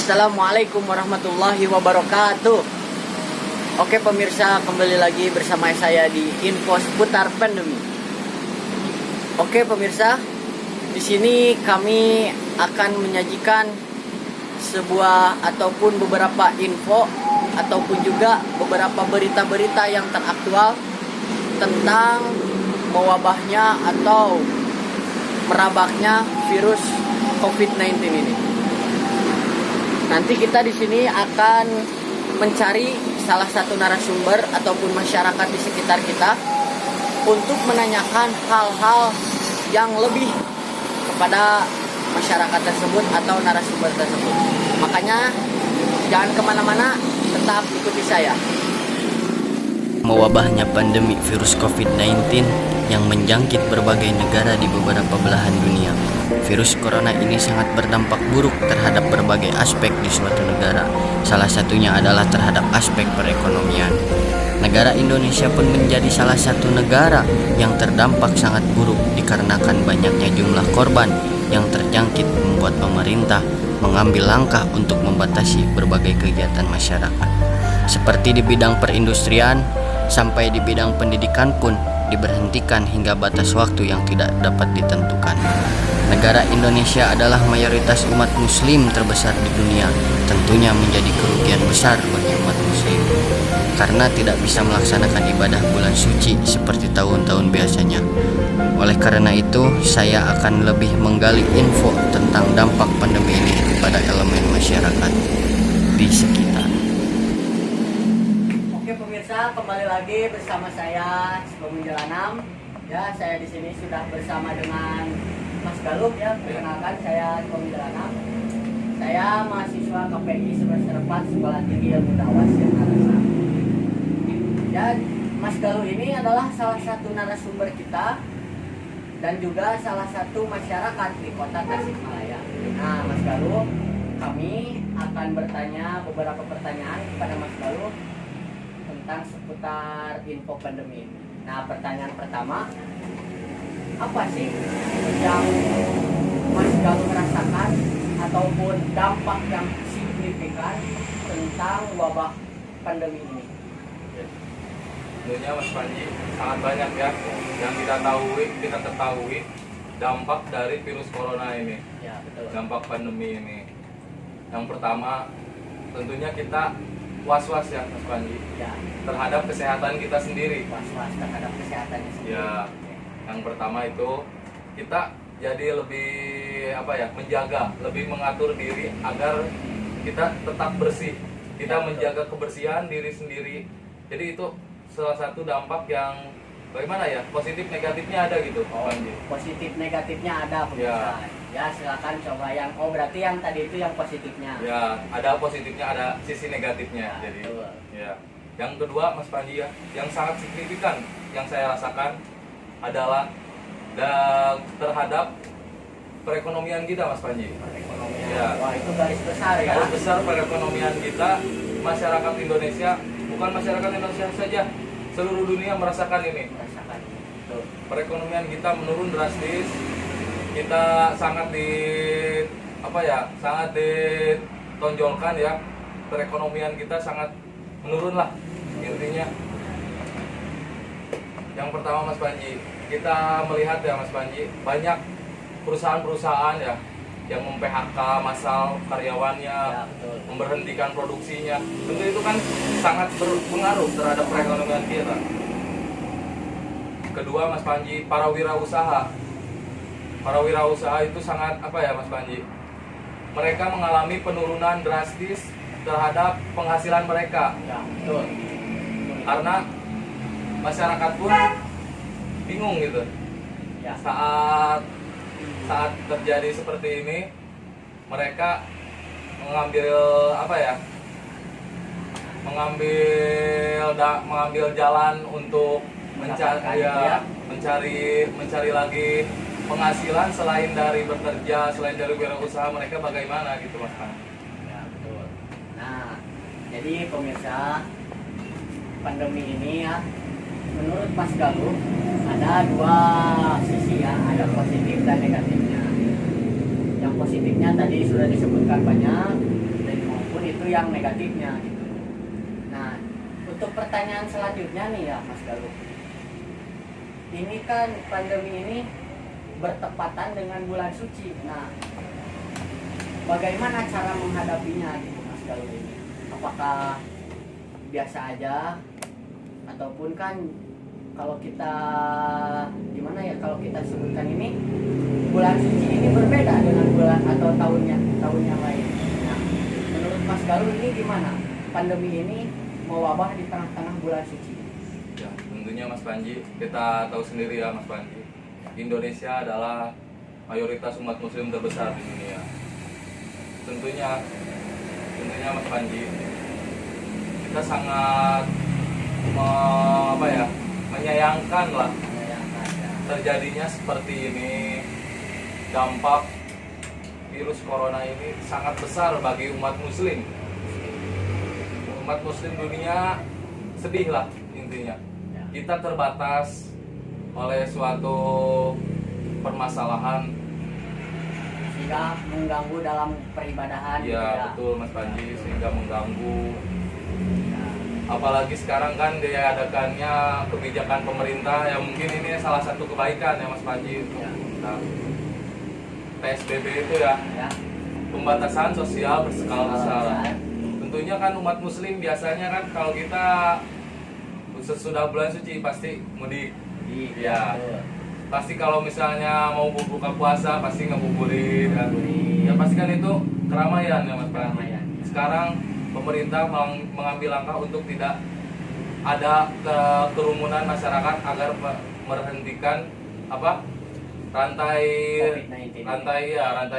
Assalamualaikum warahmatullahi wabarakatuh. Oke pemirsa, kembali lagi bersama saya di info seputar pandemi. Oke pemirsa, di sini kami akan menyajikan sebuah ataupun beberapa info ataupun juga beberapa berita-berita yang teraktual tentang mewabahnya atau merabaknya virus COVID-19 ini. Nanti kita di sini akan mencari salah satu narasumber ataupun masyarakat di sekitar kita untuk menanyakan hal-hal yang lebih kepada masyarakat tersebut atau narasumber tersebut. Makanya jangan kemana-mana, tetap ikuti saya. Mewabahnya pandemi virus COVID-19 yang menjangkit berbagai negara di beberapa belahan dunia. Virus corona ini sangat berdampak buruk terhadap berbagai aspek di suatu negara. Salah satunya adalah terhadap aspek perekonomian. Negara Indonesia pun menjadi salah satu negara yang terdampak sangat buruk dikarenakan banyaknya jumlah korban yang terjangkit, membuat pemerintah mengambil langkah untuk membatasi berbagai kegiatan masyarakat. Seperti di bidang perindustrian, sampai di bidang pendidikan pun diberhentikan hingga batas waktu yang tidak dapat ditentukan. Negara Indonesia adalah mayoritas umat muslim terbesar di dunia, tentunya menjadi kerugian besar bagi umat muslim karena tidak bisa melaksanakan ibadah bulan suci seperti tahun-tahun biasanya. Oleh karena itu, saya akan lebih menggali info tentang dampak pandemi ini kepada elemen masyarakat di sekitar. Kembali lagi bersama saya Sebelum Jalanam. Ya, saya di sini sudah bersama dengan Mas Galuh ya. Perkenalkan, saya Sebelum Jalanam. Saya mahasiswa KPI semester 4 Sekolah Tinggi Ilmu Dakwah Siantarasa. Ya, Mas Galuh ini adalah salah satu narasumber kita dan juga salah satu masyarakat di Kota Tasikmalaya. Nah, Mas Galuh, kami akan bertanya beberapa pertanyaan kepada Mas Galuh tentang seputar info pandemi ini. Nah, pertanyaan pertama, apa sih yang Mas Galuh merasakan ataupun dampak yang signifikan tentang wabah pandemi ini? Tentunya Mas Panji, sangat banyak ya yang kita ketahui dampak dari virus corona ini. Ya, betul. Dampak pandemi ini. Yang pertama, tentunya kita was-was ya Mas Panji, Ya, terhadap kesehatan kita sendiri. was-was terhadap kesehatannya sendiri. Ya, yang pertama itu kita jadi lebih menjaga, lebih mengatur diri agar kita tetap bersih. Kita menjaga kebersihan diri sendiri. Jadi itu salah satu dampak yang bagaimana ya, positif negatifnya ada gitu. Positif negatifnya ada pemirsa. Ya, silakan coba yang berarti yang tadi itu yang positifnya. Ya, ada positifnya, ada sisi negatifnya. Ya, Jadi betul. ya. Yang kedua Mas Panji ya, yang sangat signifikan yang saya rasakan adalah terhadap perekonomian kita Mas Panji. Perekonomian. Ya. Wah, itu garis besar ya. Garis besar perekonomian kita, masyarakat Indonesia, bukan masyarakat Indonesia saja, seluruh dunia merasakan ini. Merasakan. Betul. Perekonomian kita menurun drastis. Kita sangat sangat ditonjolkan ya. Perekonomian kita sangat menurun lah intinya. Yang pertama Mas Panji, kita melihat ya Mas Panji, banyak perusahaan-perusahaan ya yang mem-PHK massal karyawannya, Ya, betul. memberhentikan produksinya. Tentu itu kan sangat berpengaruh terhadap perekonomian kita. Kedua Mas Panji, para wirausaha. Para wirausaha itu sangat Mas Panji? Mereka mengalami penurunan drastis terhadap penghasilan mereka. Ya, betul. Karena masyarakat pun bingung gitu. Ya. Saat terjadi seperti ini, mereka mengambil mengambil jalan untuk mencari lagi penghasilan selain dari bekerja, selain dari wirausaha. Mereka bagaimana gitu Mas Pan? Ya, betul. Nah, jadi pemirsa, pandemi ini ya, menurut Mas Galuh ada dua sisi ya, ada positif dan negatifnya. Yang positifnya tadi sudah disebutkan banyak, dan yang negatifnya gitu. Nah, untuk pertanyaan selanjutnya nih ya Mas Galuh, ini kan pandemi ini bertepatan dengan bulan suci. Nah, bagaimana cara menghadapinya gitu Mas Galuh ini? Apakah biasa aja ataupun kan kalau kita gimana ya, kalau kita sebutkan ini bulan suci ini berbeda dengan bulan atau tahun yang lain. Nah, menurut Mas Galuh ini gimana pandemi ini mewabah di tengah-tengah bulan suci? Ya, tentunya Mas Panji, kita tahu sendiri ya Mas Panji, Indonesia adalah mayoritas umat muslim terbesar di dunia. Tentunya Mas Panji, kita sangat menyayangkan lah terjadinya seperti ini. Dampak virus corona ini sangat besar bagi umat muslim. Umat muslim dunia sedih lah intinya. Kita terbatas oleh suatu permasalahan Sehingga mengganggu dalam peribadahan. ya, betul Mas Panji, sehingga mengganggu. Apalagi sekarang kan diadakannya kebijakan pemerintah, ya mungkin ini salah satu kebaikan ya Mas Panji untuk kita. PSBB itu ya, pembatasan sosial berskala besar. Tentunya kan umat muslim biasanya kan kalau kita sesudah bulan suci pasti mudik. Ya, pasti kalau misalnya mau buka puasa pasti ngebuburin kan. Ya pasti kan itu keramaian ya Mas Panji. Sekarang pemerintah mengambil langkah untuk tidak ada kerumunan masyarakat agar menghentikan rantai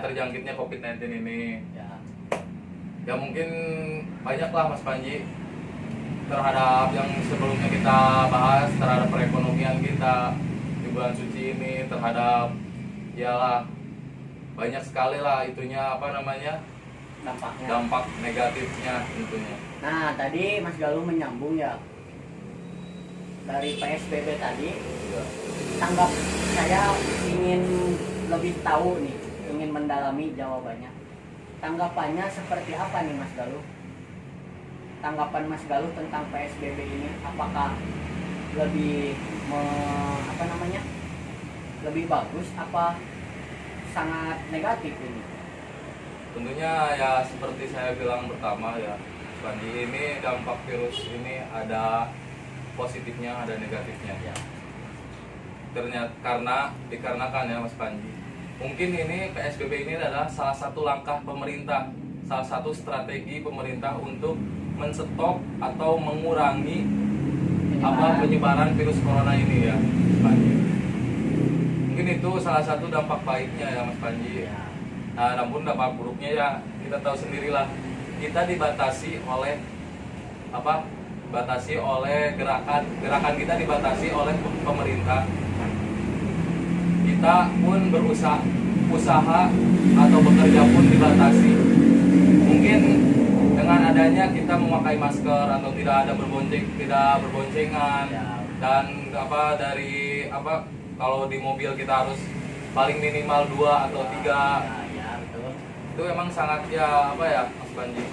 terjangkitnya COVID-19 ini. Ya mungkin banyaklah Mas Panji terhadap yang sebelumnya kita bahas, terhadap perekonomian kita di bulan suci ini, terhadap yalah banyak sekali lah itunya dampak negatifnya tentunya. Nah, tadi Mas Galuh menyambung ya dari PSBB tadi. Tanggap saya ingin lebih tahu nih, ingin mendalami jawabannya. Tanggapannya seperti apa nih Mas Galuh? Tanggapan Mas Galuh tentang PSBB ini, apakah lebih lebih bagus apa sangat negatif ini? Tentunya ya seperti saya bilang pertama ya, Panji, ini dampak virus ini ada positifnya, ada negatifnya. Ya. Dikarenakan ya Mas Panji, mungkin ini PSBB ini adalah salah satu langkah pemerintah, salah satu strategi pemerintah untuk menstop atau mengurangi penyebaran virus corona ini ya Mas Panji. Mungkin itu salah satu dampak baiknya ya Mas Panji. Ya. Nah, namun dampak buruknya ya kita tahu sendirilah, kita dibatasi oleh gerakan kita dibatasi oleh pemerintah. Kita pun usaha atau bekerja pun dibatasi. Mungkin dengan adanya kita memakai masker atau tidak berboncengan dan kalau di mobil kita harus paling minimal 2 atau 3. Itu emang sangat Mas Panji,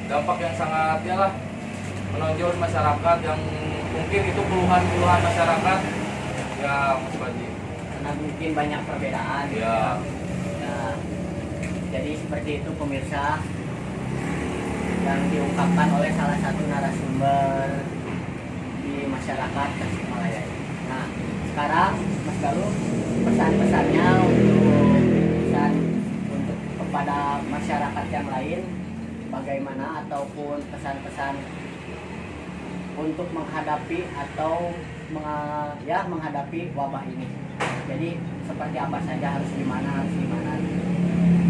dampak yang sangat menonjol masyarakat yang mungkin itu puluhan masyarakat ya Mas Panji, karena mungkin banyak perbedaan ya. Jadi seperti itu pemirsa yang diungkapkan oleh salah satu narasumber di masyarakat Tasikmalaya. Nah, sekarang Mas Galuh pesan-pesannya untuk kepada masyarakat yang lain bagaimana, ataupun pesan-pesan untuk menghadapi atau menghadapi wabah ini. Jadi seperti apa saja, harus gimana.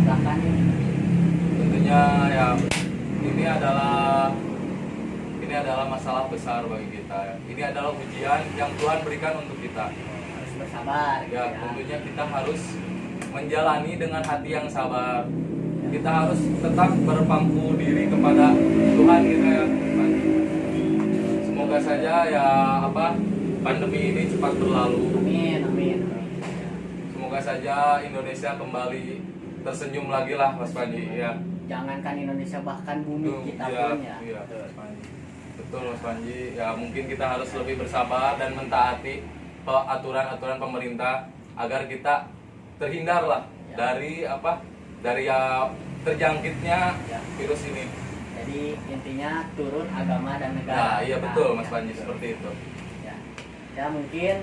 Silakan. Tentunya ya ini adalah masalah besar bagi kita ya. Ini adalah ujian yang Tuhan berikan untuk kita. Harus bersabar. Ya, tentunya kita harus menjalani dengan hati yang sabar. Kita harus tetap berpangku diri kepada Tuhan kita ya. Semoga saja ya pandemi ini cepat berlalu. Amin. Semoga saja Indonesia kembali tersenyum lagi lah Mas Panji ya. jangankan Indonesia, bahkan bumi kita Iya, pun ya. iya, Mas Panji. Betul Mas Panji. Ya mungkin kita harus lebih bersabar dan mentaati aturan-aturan pemerintah agar kita terhindar lah Ya. dari terjangkitnya Ya. virus ini. Jadi intinya turun agama dan Nah, negara. iya betul Mas ya, Panji, betul. seperti itu. Ya. Ya mungkin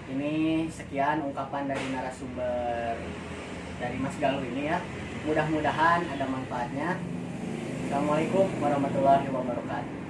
ini sekian ungkapan dari narasumber dari Mas Galuh ini ya. Mudah-mudahan ada manfaatnya. Assalamualaikum warahmatullahi wabarakatuh.